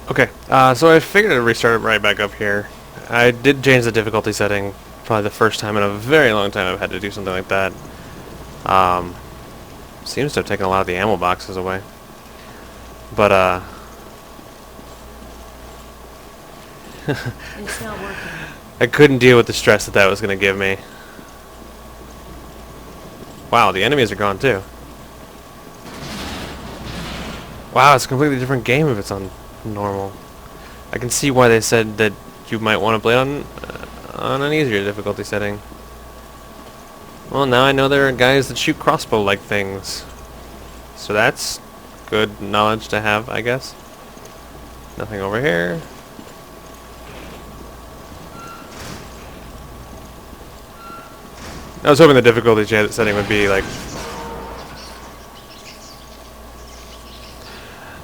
Okay, so I figured I'd restart it right back up here. I did change the difficulty setting, probably the first time in a very long time I've had to do something like that. Um, seems to have taken a lot of the ammo boxes away. But, It's not working. I couldn't deal with the stress that was going to give me. Wow, the enemies are gone too. Wow, it's a completely different game if it's on normal. I can see why they said that you might want to play on an easier difficulty setting. Well, now I know there are guys that shoot crossbow-like things. So that's good knowledge to have, I guess. Nothing over here. I was hoping the difficulty setting would be like...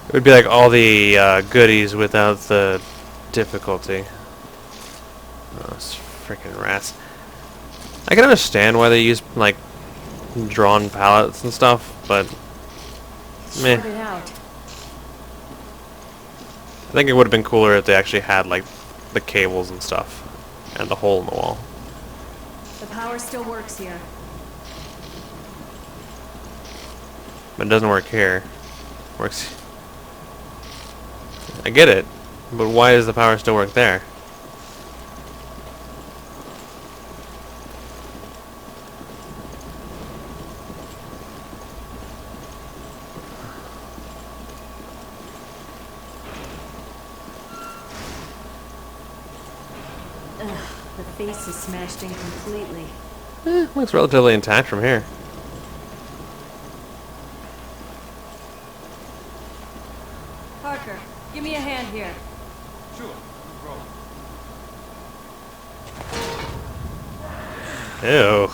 It would be like all the goodies without the difficulty. Oh, it's freaking rats. I can understand why they use, like, drawn palettes and stuff, but... meh. Sort it out. I think it would have been cooler if they actually had, like, the cables and stuff. And the hole in the wall. The power still works here. But it doesn't work here. Works... I get it, but why does the power still work there? Ugh, the face is smashed in completely. Looks relatively intact from here. Parker, give me a hand here. Sure, no problem. Ew.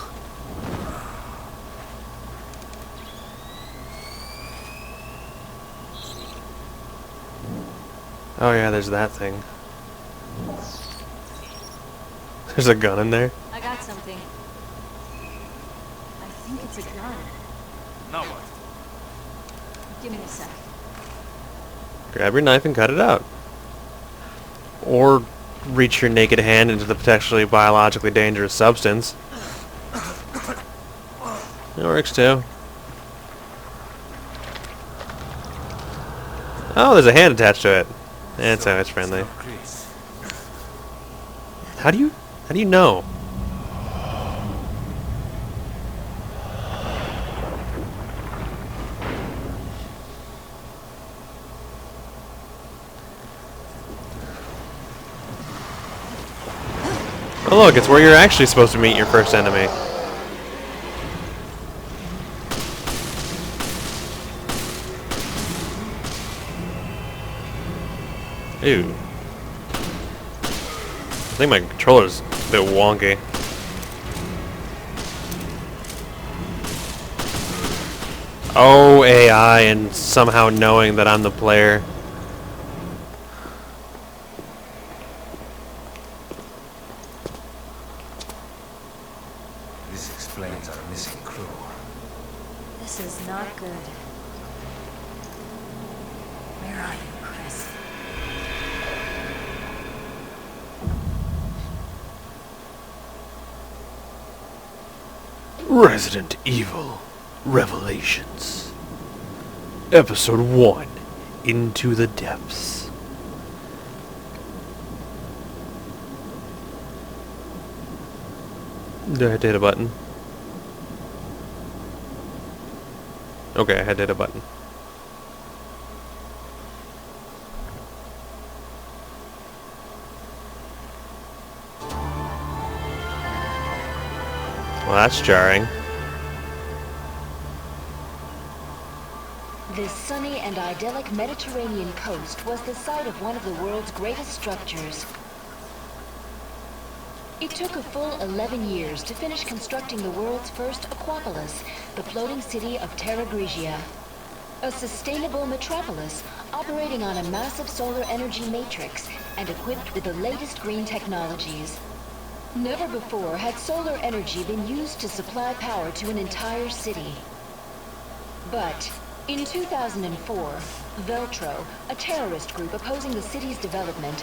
Oh yeah, there's that thing. There's a gun in there. I got something. I think it's a gun. Now what? Give me a sec. Grab your knife and cut it out. Or reach your naked hand into the potentially biologically dangerous substance. It works too. Oh, there's a hand attached to it. That's how it's friendly. How do you know? Oh look, it's where you're actually supposed to meet your first enemy. Ew. I think my controller's a bit wonky. Oh, AI and somehow knowing that I'm the player. This explains our missing crew. This is not good. Where are you, Chris? Resident Evil Revelations. Episode 1. Into the Depths. Do I have to hit a button? Okay, I had to hit a button. Well, that's jarring. This sunny and idyllic Mediterranean coast was the site of one of the world's greatest structures. It took a full 11 years to finish constructing the world's first aquapolis, the floating city of Terra Grigia. A sustainable metropolis operating on a massive solar energy matrix and equipped with the latest green technologies. Never before had solar energy been used to supply power to an entire city. But In 2004, Veltro, a terrorist group opposing the city's development,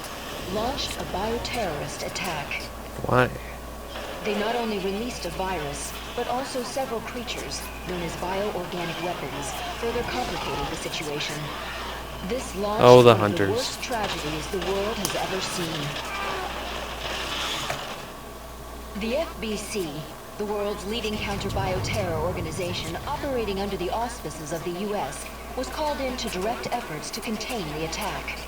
launched a bioterrorist attack. Why? They not only released a virus, but also several creatures, known as bioorganic weapons, further complicating the situation. This launched Oh, the one of the hunters. worst tragedies the world has ever seen. The FBC, the world's leading counter-bioterror organization operating under the auspices of the US, was called in to direct efforts to contain the attack.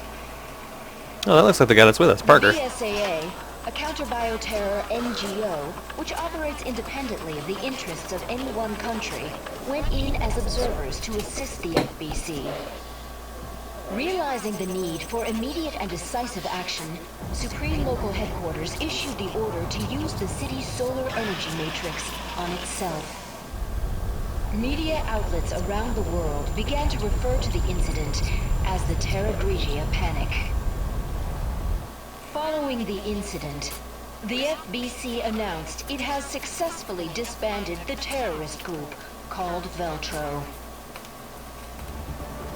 Oh, that looks like the guy that's with us, Parker. The BSAA, a counter-bioterror NGO, which operates independently of the interests of any one country, went in as observers to assist the FBC. Realizing the need for immediate and decisive action, Supreme Local Headquarters issued the order to use the city's solar energy matrix on itself. Media outlets around the world began to refer to the incident as the Terra Grigia Panic. Following the incident, the FBC announced it has successfully disbanded the terrorist group called Veltro.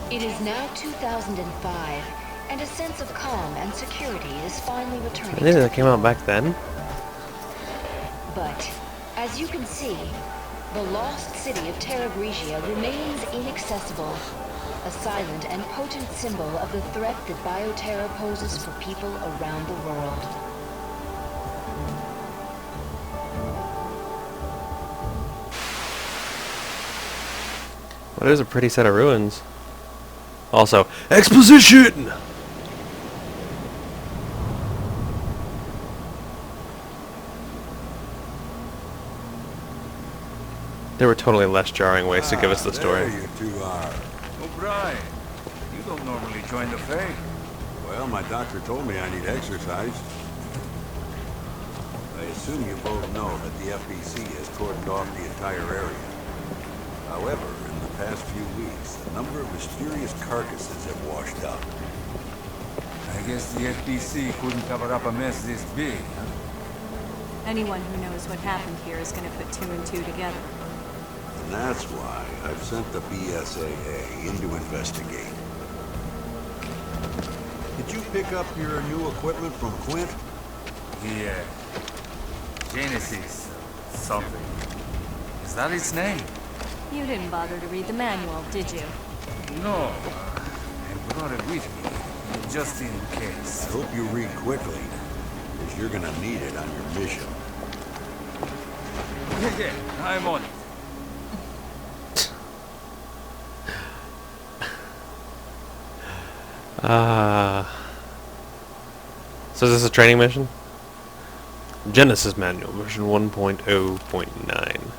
It is now 2005, and a sense of calm and security is finally returning. I think that came out back then. But, as you can see, the lost city of Terra Grigia remains inaccessible, a silent and potent symbol of the threat that bioterror poses for people around the world. Well, there's a pretty set of ruins. Also, exposition! There were totally less jarring ways to give us the story. There you two are. O'Brien, you don't normally join the fray. Well, my doctor told me I need exercise. I assume you both know that the FBC has cordoned off the entire area. However, in the past few weeks, a number of mysterious carcasses have washed up. I guess the FBC couldn't cover up a mess this big, huh? Anyone who knows what happened here is going to put two and two together. And that's why I've sent the BSAA in to investigate. Did you pick up your new equipment from Quint? Yeah. Genesis, something. Is that its name? You didn't bother to read the manual, did you? No. I brought it with me, just in I case. hope you read quickly, because you're gonna need it on your mission. Yeah, I'm on it. So is this a training mission? Genesis Manual, version 1.0.9.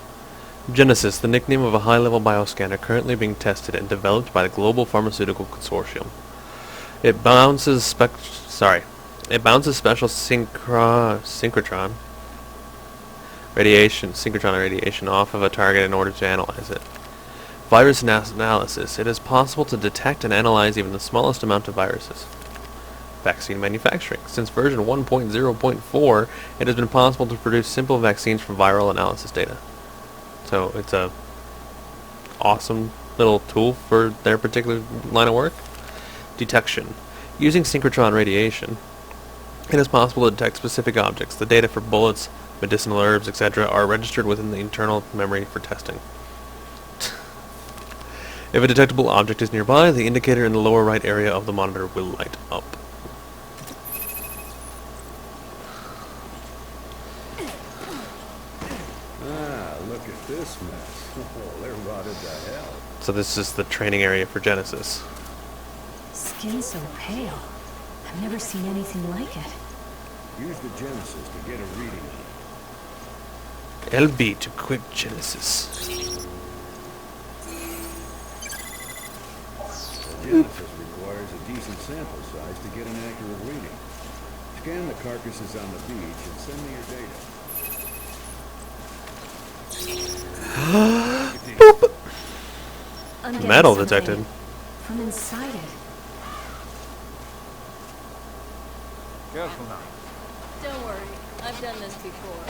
Genesis, the nickname of a high-level bioscanner currently being tested and developed by the Global Pharmaceutical Consortium. It bounces special synchrotron radiation off of a target in order to analyze it. Virus analysis. It is possible to detect and analyze even the smallest amount of viruses. Vaccine manufacturing. Since version 1.0.4, it has been possible to produce simple vaccines from viral analysis data. So it's a awesome little tool for their particular line of work. Detection. Using synchrotron radiation, it is possible to detect specific objects. The data for bullets, medicinal herbs, etc. are registered within the internal memory for testing. If a detectable object is nearby, the indicator in the lower right area of the monitor will light up. Look at this mess. Oh, they're rotted to hell. So this is the training area for Genesis. Skin so pale. I've never seen anything like it. Use the Genesis to get a reading on it. LB to quit Genesis. The Genesis requires a decent sample size to get an accurate reading. Scan the carcasses on the beach and send me your data. Boop. I'm getting Metal something detected. from inside it. Careful now. Don't worry, I've done this before.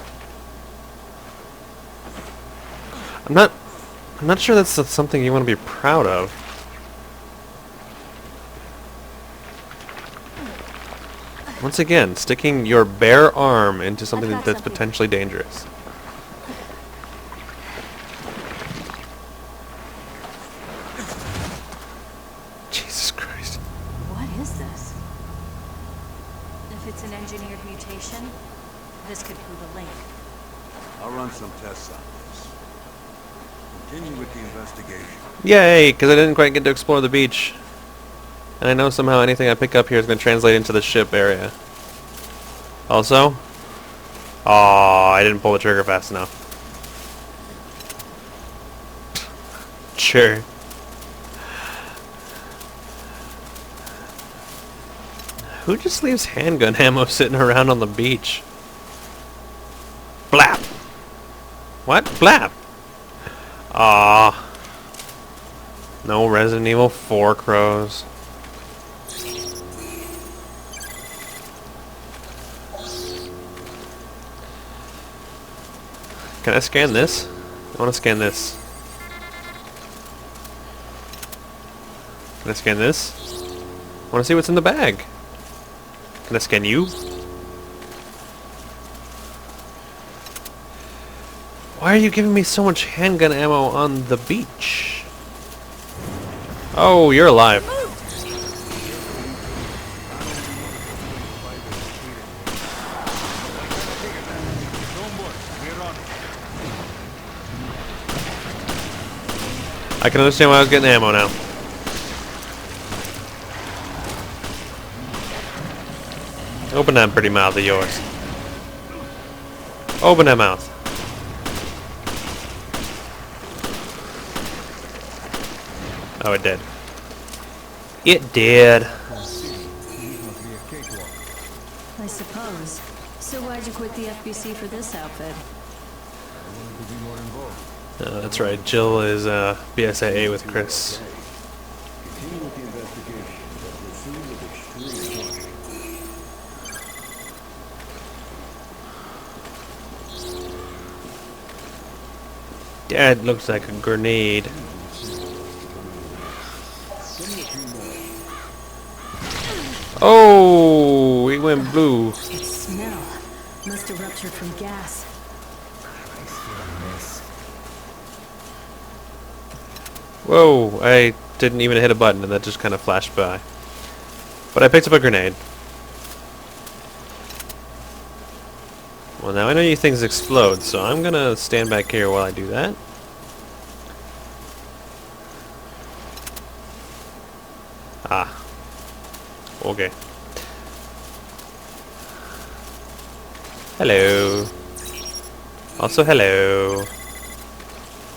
I'm not I'm not sure that's something you want to be proud of. Once again, sticking your bare arm into something that's potentially dangerous. Jesus Christ. What is this? If it's an engineered mutation, this could prove a link. I'll run some tests on this. Continue with the investigation. Yay, because I didn't quite get to explore the beach. And I know somehow anything I pick up here is going to translate into the ship area. Also? Aw, I didn't pull the trigger fast enough. Sure. Who just leaves handgun ammo sitting around on the beach? Blap! What? Blap! Ah. No Resident Evil 4 crows. Can I scan this? I want to scan this. Can I scan this? I want to see what's in the bag. Can I scan you? Why are you giving me so much handgun ammo on the beach? Oh, you're alive. I can understand why I was getting ammo now. Open that pretty mouth of yours. Open that mouth. Oh, it did. It did. I suppose. So why'd you quit the FBC for this outfit? That's right. Jill is BSAA with Chris. That looks like a grenade. Oh, it went blue. Its smell must have ruptured from gas. Whoa, I didn't even hit a button and that just kind of flashed by. But I picked up a grenade. Well, now I know you things explode, so I'm gonna stand back here while I do that. Ah. Okay. Hello. Also, hello.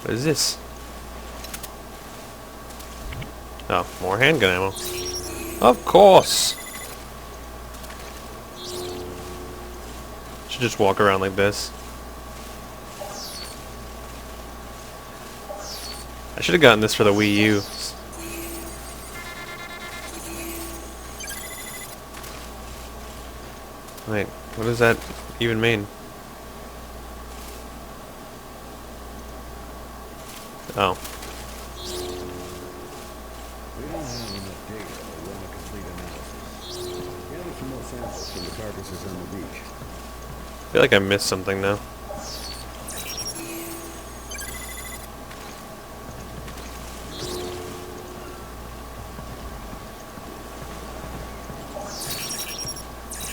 What is this? Oh, more handgun ammo. Of course! Should just walk around like this. I should have gotten this for the Wii U. Wait, what does that even mean? Oh. We don't have enough data to run a complete analysis. Gather some more samples from the carcasses on the beach. I feel like I missed something now.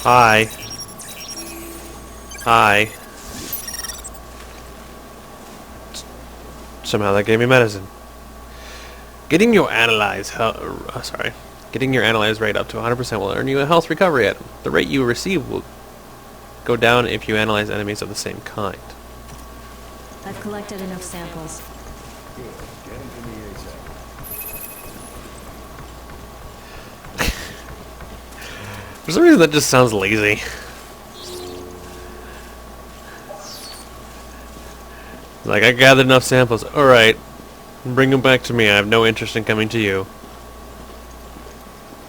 Hi. Hi. Somehow that gave me medicine. Getting your analyze Getting your analyze rate up to 100% will earn you a health recovery item. The rate you receive will go down if you analyze enemies of the same kind. I've collected enough samples. Good. Get them to me ASAP. For some reason that just sounds lazy. Like, I gathered enough samples. Alright. Bring them back to me. I have no interest in coming to you.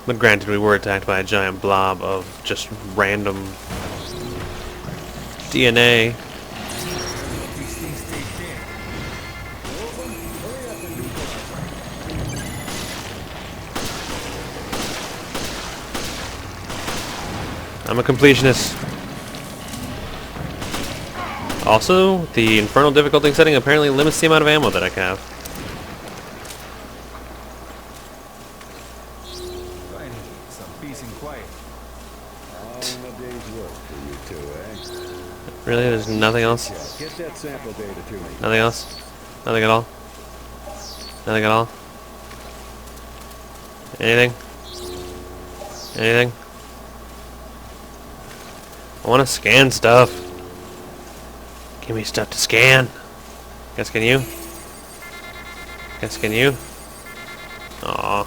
But granted, we were attacked by a giant blob of just random DNA. I'm a completionist. Also, the infernal difficulty setting apparently limits the amount of ammo that I can have. Finally, some peace and quiet. All in a day's work for you two, eh? Really? There's nothing else? Get that sample data to me. Nothing else? Nothing at all? Nothing at all? Anything? Anything? I want to scan stuff. Give me stuff to scan. Guess can you? Guess can you? Aw.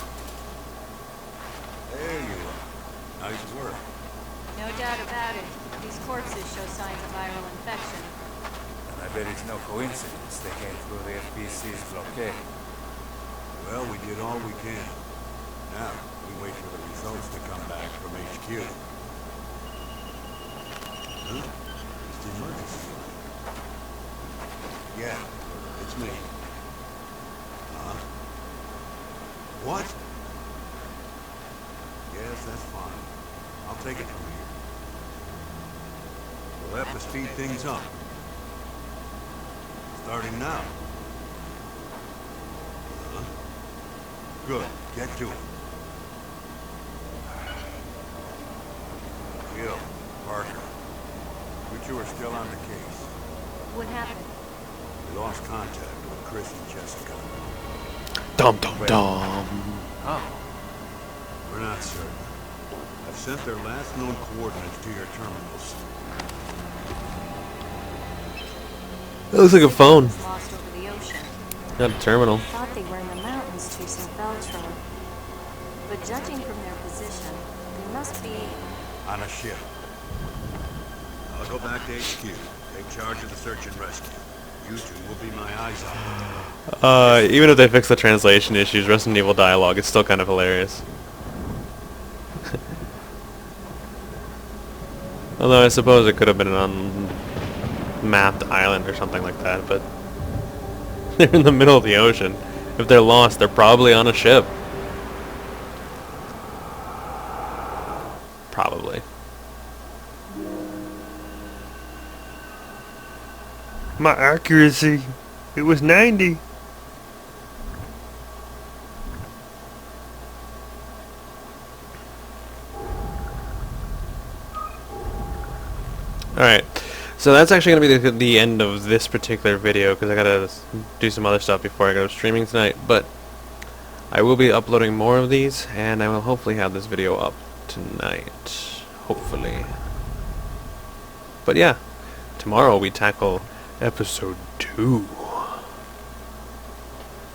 There you are. Nice work. No doubt about it. These corpses show signs of viral infection. And I bet it's no coincidence they came through the FBC's blockade. Well, we did all we can. Now, we wait for the results to come back from HQ. Huh? It's the emergency line. Yeah, it's me. Huh? What? Yes, that's fine. I'll take it from here. We'll have to speed things up. Starting now. Huh? Good. Get to it. Gil, Parker. You two are still on the case. What happened? We lost contact with Chris and Jessica. Dum dum dum. Oh, We're not certain. I've sent their last known coordinates to your terminals. That looks like a phone. Was lost over the ocean. Not a terminal. Thought they were in the mountains chasing Beltran. But judging from their position, they must be... On a ship. I'll go back to HQ. Take charge of the search and rescue. You two will be my eyes out. Even if they fix the translation issues, Resident Evil dialogue is still kind of hilarious. Although I suppose it could have been an unmapped island or something like that, but they're in the middle of the ocean. If they're lost, they're probably on a ship. Probably. My accuracy, it was 90. Alright, so that's actually going to be the end of this particular video, because I gotta do some other stuff before I go streaming tonight, but I will be uploading more of these, and I will hopefully have this video up tonight. Hopefully. But yeah, tomorrow we tackle episode 2.